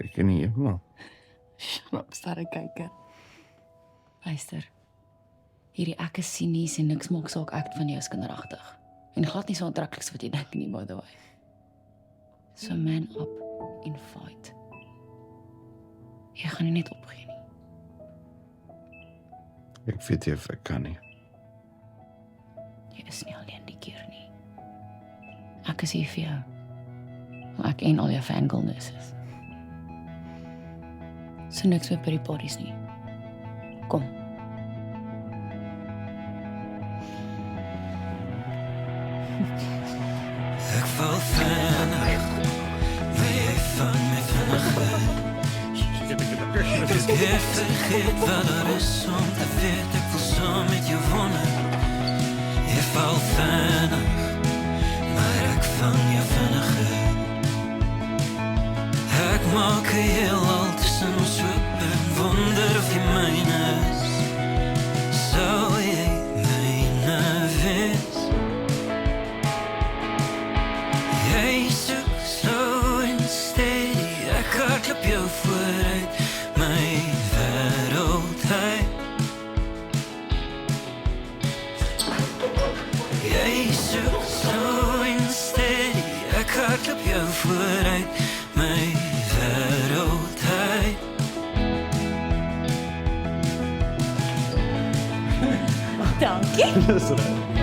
Ek in die hemel. Shut up, sterrekyker. Luister. Hierdie ek is sinies en niks maak saak act van jou is kinderagtig. En glad nie so aantreklik so wat jy dink nie, by the way. So man up en fight. Jy gaan nie net opgee nie. Ek weet nie of ek kan nie. Jy is nie alleen die keer nie. Ek is hier vir jou. Ek en al jou fangirlness is. So niks meer by die parties nie. Kom. Ek val vinnig, maar jy vang my vinnig weg. Ek heb vergeet wat er is om te weet, ek wil saam met jou wonen. Jy val vinnig, maar ek vang jou vinnig weg. Ek maak een heelal tussen ons oop en wonder of jy myne is. Sou jy myne wees? Jy soek slow en steady, ek hardloop jou vooruit, my wêreld uit. Jy soek slow en steady, ek hardloop jou vooruit, my wêreld uit. Dankie. Dis reg.